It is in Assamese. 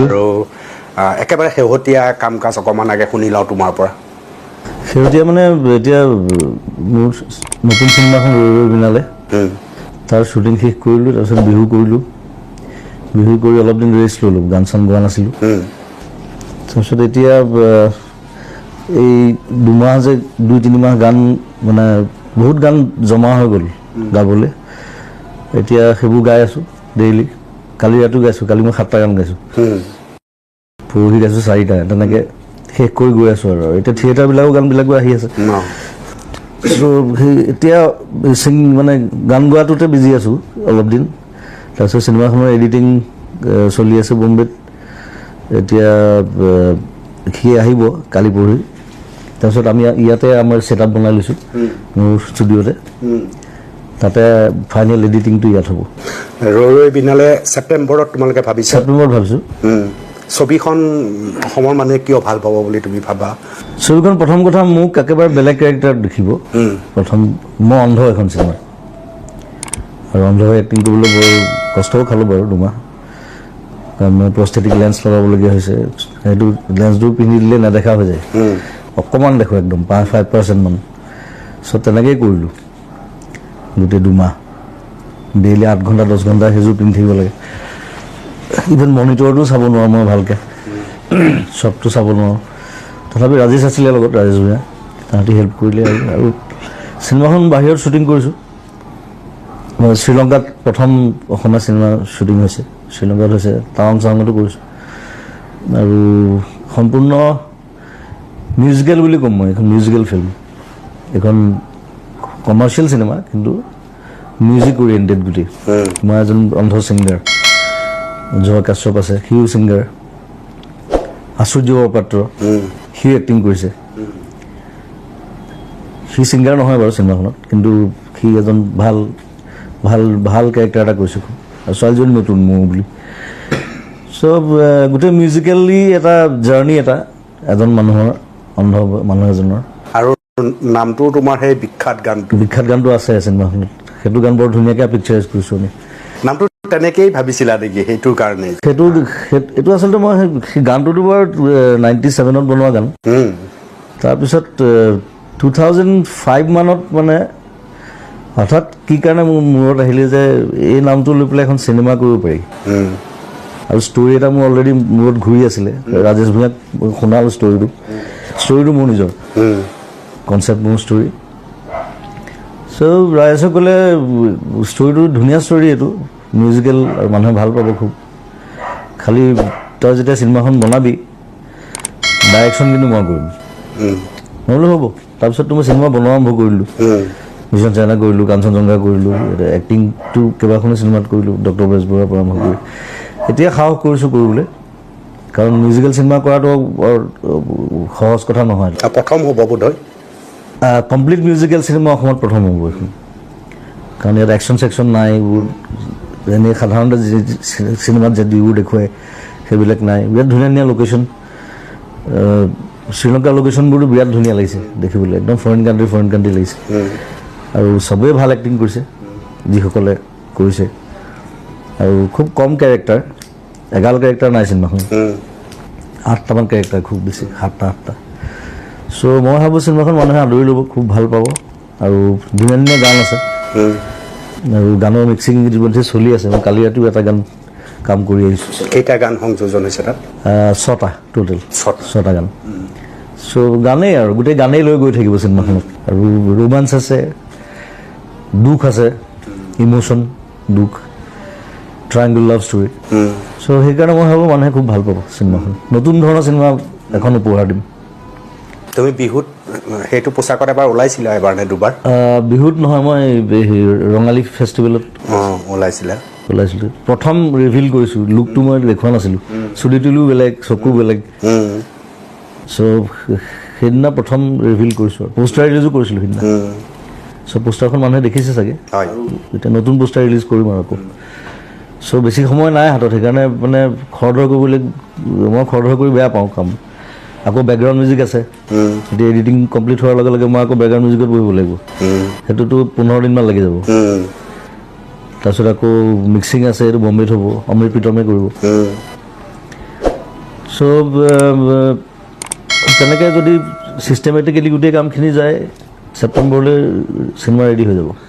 আৰু একেবাৰে শেহতীয়া কাম কাজ অকণমান আগে শুনি লওঁ তোমাৰ পৰা শেহতীয়া মানে এতিয়া মোৰ নতুন চিনেমাখন ৰৈ বিনালে তাৰ শ্বুটিং শেষ কৰিলোঁ তাৰপিছত বিহু কৰিলোঁ বিহু কৰি অলপ দিন ৰেষ্ট ল'লোঁ গান চান গোৱা নাছিলোঁ তাৰপিছত এতিয়া এই দুমাহ যে 2-3 মাহ গান মানে বহুত গান জমা হৈ গ'ল গাবলৈ এতিয়া সেইবোৰ গাই আছোঁ ডেইলি কালি ৰাতিও গাইছোঁ কালি মই 7টা গান গাইছোঁ পৰহি গাইছোঁ 4টা তেনেকৈ শেষ কৰি গৈ আছোঁ আৰু এতিয়া থিয়েটাৰবিলাকো গানবিলাকো আহি আছে এতিয়া মানে গান গোৱাটোতে বিজি আছোঁ অলপ দিন তাৰপিছত চিনেমাখনৰ এডিটিং চলি আছে বম্বেত এতিয়া সি আহিব কালি পৰহি তাৰপিছত আমি ইয়াতে আমাৰ ছেটআপ বনাই লৈছোঁ মোৰ ষ্টুডিঅ'তে তাতে ফাইনেল এডিটিংটো ইয়াত হ'ব ৰৈ বিনালে ছেপ্টেম্বৰত তোমালোকে ভাবিছা ছেপ্টেম্বৰত ভাবিছোঁ ছবিখন অসমৰ মানুহে কিয় ভাল পাব বুলি তুমি ভাবা ছবিখন প্ৰথম কথা মোক একেবাৰে বেলেগ কেৰেক্টাৰ দেখিব প্ৰথম মই অন্ধ এখন চিনেমা আৰু অন্ধ হৈ এক্টিং কৰিবলৈ বৰ কষ্টও খালোঁ বাৰু 2 মাহ কাৰণ মই প্ৰস্থেটিক লেন্স লগাবলগীয়া হৈছে সেইটো লেন্সটো পিন্ধি দিলে নেদেখা হৈ যায় অকণমান দেখোঁ একদম 5% মান চ' তেনেকেই কৰিলোঁ গোটেই 2 মাহ ডেইলি 8 ঘণ্টা 10 ঘণ্টা সেইযোৰ পিন্ধি থাকিব লাগে ইভেন মনিটৰটো চাব নোৱাৰোঁ মই ভালকৈ চবটো চাব নোৱাৰোঁ তথাপি ৰাজেশ আছিলে লগত ৰাজেশ ভূঞা তাহাঁতি হেল্প কৰিলে আৰু চিনেমাখন বাহিৰত শ্বুটিং কৰিছোঁ মই শ্ৰীলংকাত প্ৰথম অসমীয়া চিনেমা শ্বুটিং হৈছে শ্ৰীলংকাত হৈছে টাৱাং চাৱাঙতো কৰিছোঁ আৰু সম্পূৰ্ণ মিউজিকেল বুলি ক'ম মই এখন মিউজিকেল ফিল্ম এখন কমাৰ্চিয়েল চিনেমা কিন্তু মিউজিক অৰিয়েণ্টেড গোটেই মই এজন অন্ধ ছিংগাৰ জয় কাশ্যপ আছে সিও ছিংগাৰ আশ্চৰ্য বৰপাত্ৰ সিও এক্টিং কৰিছে সি ছিংগাৰ নহয় বাৰু চিনেমাখনত কিন্তু সি এজন ভাল ভাল ভাল কেৰেক্টাৰ এটা কৰিছে আৰু ছোৱালীজনী নতুন মোৰ বুলি চব গোটেই মিউজিকেলি এটা জাৰ্ণি এটা এজন মানুহৰ অন্ধ মানুহ এজনৰ আৰু নামটো তোমাৰ সেই বিখ্যাত গানটো আছে চিনেমাখনত সেইটো গান বৰ ধুনীয়াকৈ পিকচাৰাইজ কৰিছোঁ আমি নামটো তেনেকেই ভাবিছিলা নেকি সেইটোৰ কাৰণে এইটো আচলতে মই সেই গানটোতো বাৰু 97ত বনোৱা গান তাৰপিছত 2005 মানত মানে হঠাৎ কি কাৰণে মোৰ মূৰত আহিলে যে এই নামটো লৈ পেলাই এখন চিনেমা কৰিব পাৰি আৰু ষ্টৰি এটা মোৰ অলৰেডি মূৰত ঘূৰি আছিলে ৰাজেশ ভূঞাক শুনালোঁ ষ্টৰিটো মোৰ নিজৰ কনচেপ্ট মোৰ ষ্টৰি চ' ৰাজেশে ক'লে ষ্টৰিটো ধুনীয়া ষ্টৰি এইটো মিউজিকেল আৰু মানুহে ভাল পাব খুব খালি তই যেতিয়া চিনেমাখন বনাবি ডাইৰেকশ্যন কিন্তু মই কৰিম মই বোলো হ'ব তাৰপিছততো মই চিনেমা বনোৱা আৰম্ভ কৰিলোঁ মিছন চাইনা কৰিলোঁ কাঞ্চনজংঘা কৰিলোঁ এক্টিংটো কেইবাখনো চিনেমাত কৰিলোঁ ডক্টৰ বেজবৰুৱাৰ পৰা আৰম্ভ কৰি এতিয়া সাহস কৰিছোঁ কৰিবলৈ কাৰণ মিউজিকেল চিনেমা কৰাটো সহজ কথা নহয় প্ৰথম হ'ব বোধহয় কমপ্লিট মিউজিকেল চিনেমা অসমত প্ৰথম হ'ব এইখন কাৰণ ইয়াত একশ্যন চেকশ্যন নাই এইবোৰ এনেই সাধাৰণতে চিনেমাত যিবোৰ দেখুৱায় সেইবিলাক নাই বিৰাট ধুনীয়া ধুনীয়া লোকেশ্যন শ্ৰীলংকাৰ লোকেশ্যনবোৰতো বিৰাট ধুনীয়া লাগিছে দেখিবলৈ একদম ফৰেইন কাণ্ট্ৰি লাগিছে আৰু চবেই ভাল এক্টিং কৰিছে যিসকলে কৰিছে আৰু খুব কম কেৰেক্টাৰ এগাল কেৰেক্টাৰ নাই চিনেমাখন 8টামান কেৰেক্টাৰ খুব বেছি 7টা চ' মই ভাবোঁ চিনেমাখন মানুহে আদৰি ল'ব খুব ভাল পাব আৰু ধুনীয়া ধুনীয়া গান আছে আৰু গানৰ মিক্সিং ইতিমধ্যে চলি আছে মই কালি ৰাতিও এটা গান কাম কৰি আহিছোঁ কেইটা গান সংযোজন হৈছে তাত 6টা টোটেল 6টা গান চ' গানেই আৰু গোটেই গানেই লৈ গৈ থাকিব চিনেমাখনত আৰু ৰোমাঞ্চ আছে দুখ আছে ইম'শ্যন দুখ ট্ৰায়েংগল লাভ ষ্টৰি চ' সেইকাৰণে মই ভাবোঁ মানুহে খুব ভাল পাব চিনেমাখন নতুন ধৰণৰ চিনেমা এখন উপহাৰ দিম তুমি বিহুত সেইটো পোচাকত এবাৰ ওলাইছিলা এবাৰ নে দুবাৰ বিহুত নহয় মই ৰঙালী ফেষ্টিভেলত ওলাইছিলোঁ প্ৰথম ৰিভিল কৰিছোঁ লুকটো মই দেখুওৱা নাছিলোঁ চুলি তুলিও বেলেগ চকু বেলেগ চ' সেইদিনা প্ৰথম ৰিভিল কৰিছোঁ আৰু পোষ্টাৰ ৰিলিজো কৰিছিলোঁ সেইদিনা চ' পোষ্টাৰখন মানুহে দেখিছে চাগে এতিয়া নতুন পোষ্টাৰ ৰিলিজ কৰিম আৰু আকৌ চ' বেছি সময় নাই হাতত সেইকাৰণে মানে খৰধৰ কৰিবলৈ মই খৰধৰ কৰি বেয়া পাওঁ কাম আকৌ বেকগ্ৰাউণ্ড মিউজিক আছে এতিয়া এডিটিং কমপ্লিট হোৱাৰ লগে লগে মই আকৌ বেকগ্ৰাউণ্ড মিউজিকত বহিব লাগিব সেইটোতো 15 দিনমান লাগি যাব তাৰপিছত আকৌ মিক্সিং আছে এইটো বম্বেত হ'ব অমৃত প্ৰীতমে কৰিব চ' তেনেকৈ যদি ছিষ্টেমেটিকেলি গোটেই কামখিনি যায় ছেপ্টেম্বৰলৈ চিনেমা ৰেডি হৈ যাব